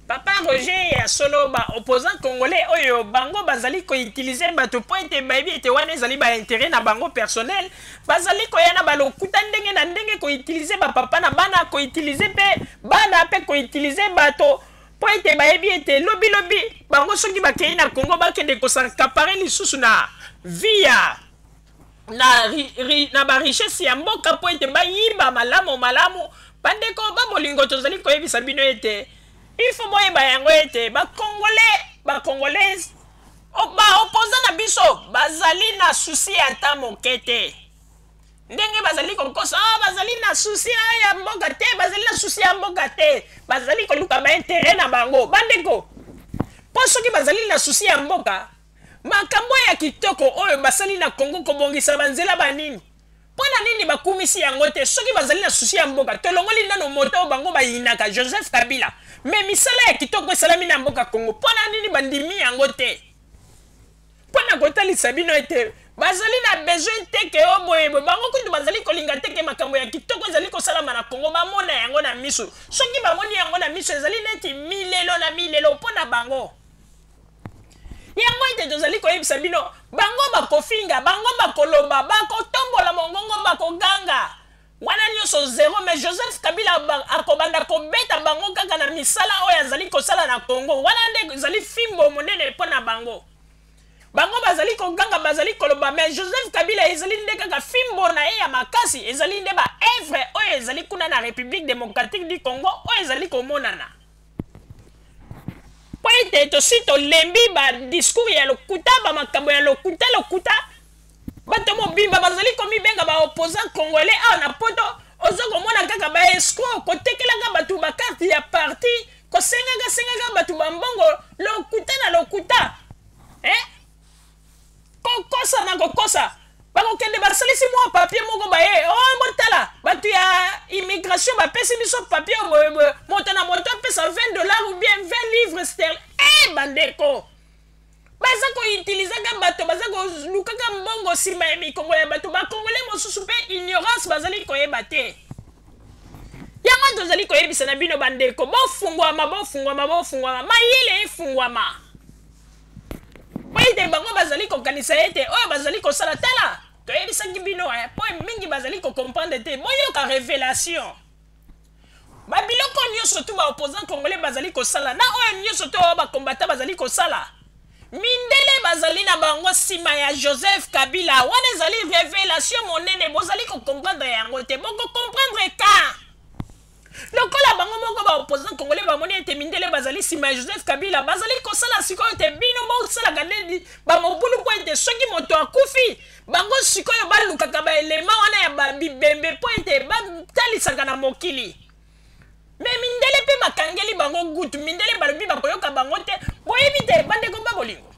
Papa Roger ya solo ba opposant congolais oyo bango bazali ko utiliser bato point et baby et wana ezali ba intérêt na bango personnel bazali ko yana ba lokuta ndenge na ndenge ko utiliser ba papa na bana ko utiliser pe bana pe ko utiliser bato point et baby et lobi bango soki ba kei na Congo ba kende ko s'accaparer lisusu na via na ba richesse ya mboka point et ba yiba malamu bandeko ba molingo tozali ko yebisa bino ete il faut moye bayango ete ba congolais ba opposant na biso bazali na souci ata mokete ndenge bazali kokosa bazali na souci ya mboka te bazali na souci ya mboka te bazali koluka ba intérêt na bango bandeko po soki bazali na souci ya mboka makambo ya kitoko oyo basali na Congo kobongisa banzela banini pona nini bakumisi yango te soki bazali na souci ya mboka tolongoli nano moto bango bayinaka Joseph Kabila mais misala ya kitoko esalami na mboka Congo pona nini bandimi yango te pona kotalisa bino ete bazali na besoin te ke oboye bango kutu bazali kolinga te ke makambo ya kitoko ezali kosalama na Congo bamona yango na miso soki bamoni yango na miso ezali neti milelo pona bango yango ete tozali koyebisa bino bango bakofinga bango bakoloba bakotombola mongongo bakoganga wana nyonso zero mais Joseph Kabila akobanda kobeta bango kaka na misala oyo azali kosala na Congo wana nde ezali fimbo monene mpona bango bazali koganga bazali koloba mais Joseph Kabila ezali nde kaka fimbo na ye ya makasi ezali nde ba œuvre oyo ezali kuna na République démocratique du Congo oyo ezali komonana po ete tosi tolembi ba discours ya lokuta bamakambo ya lokuta bato mobimba bazali komibenga ba opposant congolais awa na poto ozo komona kaka ba escroc kotekelaka bato bakarte ya parti kosengaka bato bambongo lokuta kokosa na kokosa bakokende basalisi mwa papier moko baye botala bato ya immigration bapesi biso papier moto na moto apesa $20 ou bien 20 livres sterling bandeko baza koutilisaka bato baza kolukaka mbongo nsima ya mikongo ya bato bakongole mosusu mpe ignorance bazali koyeba te yango tozali koyebisa na bino bandeko bofungwama mayele efungwama po ete bango bazali kokanisa ete oyo bazali kosala tala toyebisaki bino po mingi bazali kokomprendre te boyoka révélation babiloko nyonso to baopposant congolais bazali kosala na oyo nyonso to bakombata bazali kosala mindele bazali na bango nsima ya Joseph Kabila wana ezali révélation monene bozali kokomprendre yango te bokokomprendre ka lokola bango moko baopposant congolais bamoni ete mindele bazali nsima ya Joseph Kabila bazali kosala sikoyo te bino bosalaka nini bamobulu po ete soki moto akufi bango sikoyo balukaka baelema wana ya babibembe po ete batalisaka na mokili mais mindele pe bakangeli bango gutu mindele balobi bakoyoka bango te boyebi te bandeko babolingo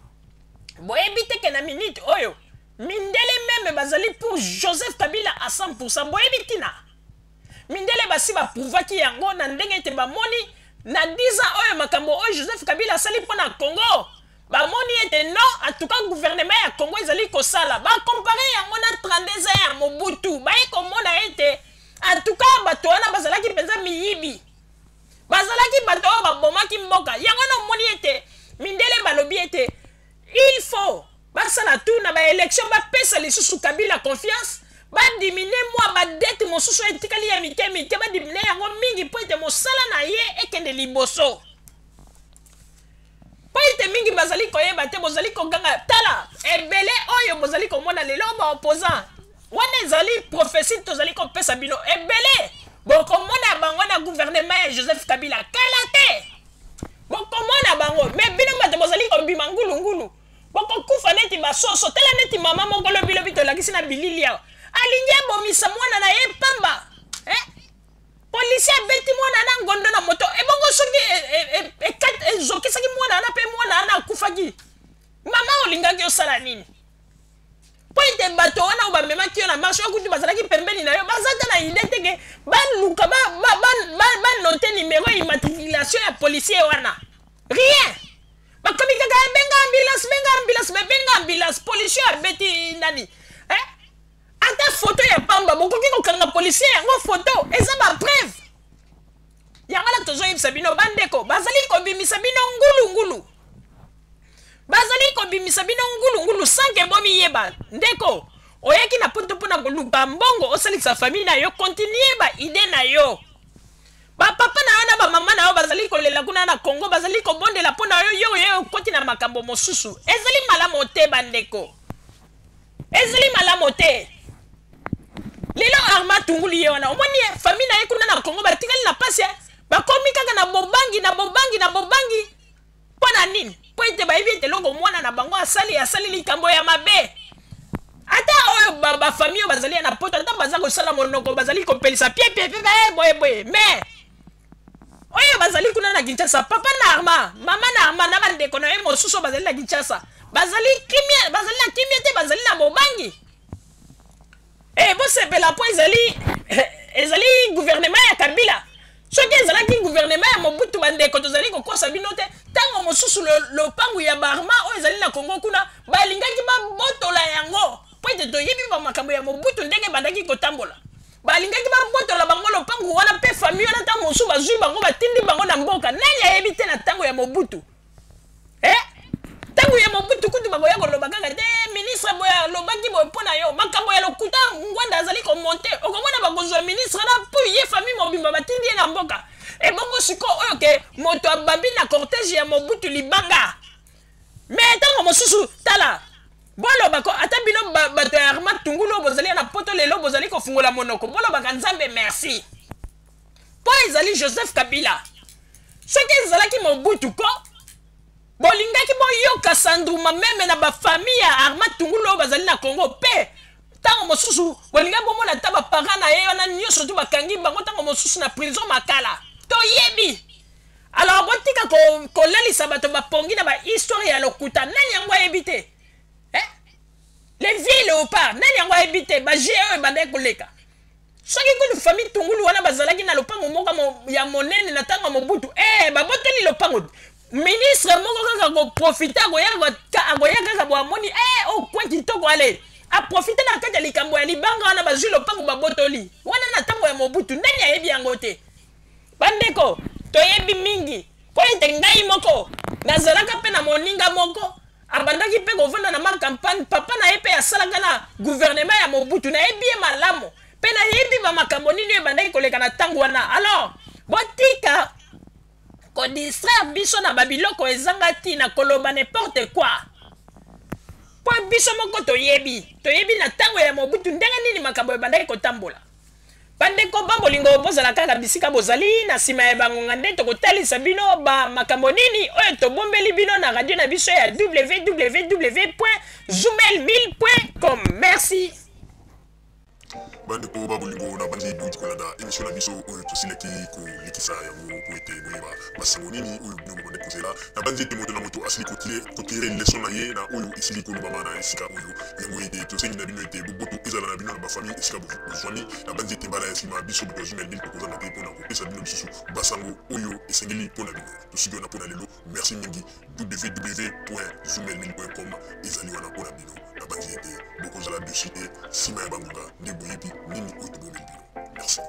boyebi te ke na minute oyo mindele meme bazali pour Joseph Kabila à 100% boyebi tina mindele basi baprouvaki yango na ndenge ete bamoni na 10 ans oyo makambo oyo Joseph Kabila asali mpona Congo bamoni ete non en tout cas gouvernement ya Congo ezali kosala bakompare yango na 32 ans ya Mobutu baye komona ete en tout cas bato wana bazalaki mpenza miyibi bazalaki bato oyo babomaki mboka yango na omoni ete mindele balobi ete il faut basala tout na baélection bapesa lisusu Kabila confiance badimine mwa badete mosusu etikali ya mike badimine yango mingi po ete mosala na ye ekende liboso po ete mingi bazali koyeba te bozali koganga tala ebele oyo bozali komona lelo baopposant wana ezali prophétie tozali kopesa bino ebele bokomona bango na gouvernement ya Joseph Kabila kala te bokomona bango mais bino bato bozali kobima ngulungulu bokokufa neti basoso tala neti mama moko lobilobi tolakisi na bilili awa alingi abomisa mwana na ye pamba polisi abeti mwana na ngondo na moto ebongo soki ezokisaki mwana na mpe mwana na akufaki mama olingaki osala nini po ete bato wana oyo bamemaki yo na marche okuti bazalaki pembeni na yo bazata na ide teke baluka banote nimero ya immatriculation ya policier wana rien bakomi kaka benga ambulance me benga ambulance policier abeti nani ata photo ya pamba bokoki kokanga policier yango photo eza bapreuve Yangala tozo yebisa bino bandeko bazali ko bimisa bino ngulu. Bazali ko bimisa bino ngulu sanke bomi yeba ndeko oyaki na poto pona koluka mbongo osalisa famille na yo continuer ba ide na yo. Ba papa na yo na ba mama na yo bazali ko lela kuna na Congo bazali ko bondela pona yo koti na makambo mosusu. Ezali malamu te bandeko. Ezali malamu te. Lelo Arma Tungulu ye wana omoni famille na ye kuna na Congo batikali na pasi bakomi kaka na bobangi pona nini po ete bayebi ete longo mwana na bango asali likambo ya mabe ata oyo ba famille bazali na poto ata baza kosala monoko bazali kopelisa pie boye mais oyo bazali kuna na Kinshasa papa na Arma mama na Arma na bandeko na ye mosusu bazali na Kinshasa bazali na kimia te bazali na bobangi bosepela po ezali gouvernement ya Kabila soki ezalaki gouvernement ya Mobutu bandeko tozali kokosa bino te ntango mosusu lopangu ya Barma oyo ezali na Congo kuna balingaki babotola yango po ete toyebi bamakambo ya Mobutu ndenge bandaki kotambola balingaki babotola bango lopangu wana mpe famille wana ntango mosusu bazwi bango batindi bango na mboka nani ayebi te na ntango ya Mobutu ntango ya Mobutu kutu bakoya koloba kaka te ministre boya lobaki boye mpo na yo makambo ya lokuta ngwanda azali komonte okomona bakozwa ministre na mpo ye famille mobimba batindi ye na mboka ebongo siko oyo ke moto ababi na cortège ya Mobutu libanga mais ntango mosusu tala bolobako ata bino bato ya Arma Tungulu bozali na poto lelo bozali kofungola monoko bolobaka Nzambe merci po ezali Joseph Kabila soki ezalaki Mobutu ko bolingaki boyoka sanduma meme na ba famille ya Arma Tungulu bazali na Congo pe tango mosusu bolinga bomona ta ba parents na ye wana nyonso to bakangi bango tango mosusu na prison makala to yebi alors botika ko lelisa bato bapongi na ba histoire ya lokuta nani yango ayebite les vieux léopards nani yango ayebite ba GE bande koleka soki kutu famille Tungulu wana bazalaki na lopango moko ya monene na tango Mobutu baboteli lopango ministre moko kaka ko profiter agoya kaka boamoni okwe kitoko ale a profiter na kati ya likambo ya libanga wana bazwi lopango babotoli wana na ntango ya Mobutu ndani ayebi yango te bandeko toyebi mingi po ete ngai moko nazalaka mpe na moninga moko abandaki mpe kovanda na campagne papa na ye mpe asalaka na gouvernement ya Mobutu nayebi ye malamu mpe nayebi bamakambo nini oyo ebandaki koleka na ntango wana alors botika distraire biso na babiloko ezanga tina koloba n'importe quoi po biso moko toyebi na tango ya Mobutu ndenge nini makambo ebandaki kotambola bandeko bolingo bozala kaka bisika bozali na sima ya bangonga nde tokotalisa bino makambo nini oyo tobombeli bino na radio na biso ya www.zoomel1000.com merci. Bandeko babolingo na bandi duti kolanda émission na biso oyo tosilaki kolikisa yango po ete boyeba masango nini oyo bino bobande kozela na bandi ete moto na moto asili kotire leson na ye na oyo esili kolobama na esika oyo yango ete tosengi na bino ete boboto ezala na bino na bafamille esika bozwani na bandi ete mbala ya nsima biso boto ya Zoomel 1000 tokozanga te mpona kopesa bino lisusu basango oyo esengeli mpona bino tosiki wana mpona lelo merci mingi www.zoomel1000.com ezali wana mpona bino na bandi ete bokozala dessus te nsima ya bangonga nde boyebi nini oyo tobomeli bino merci.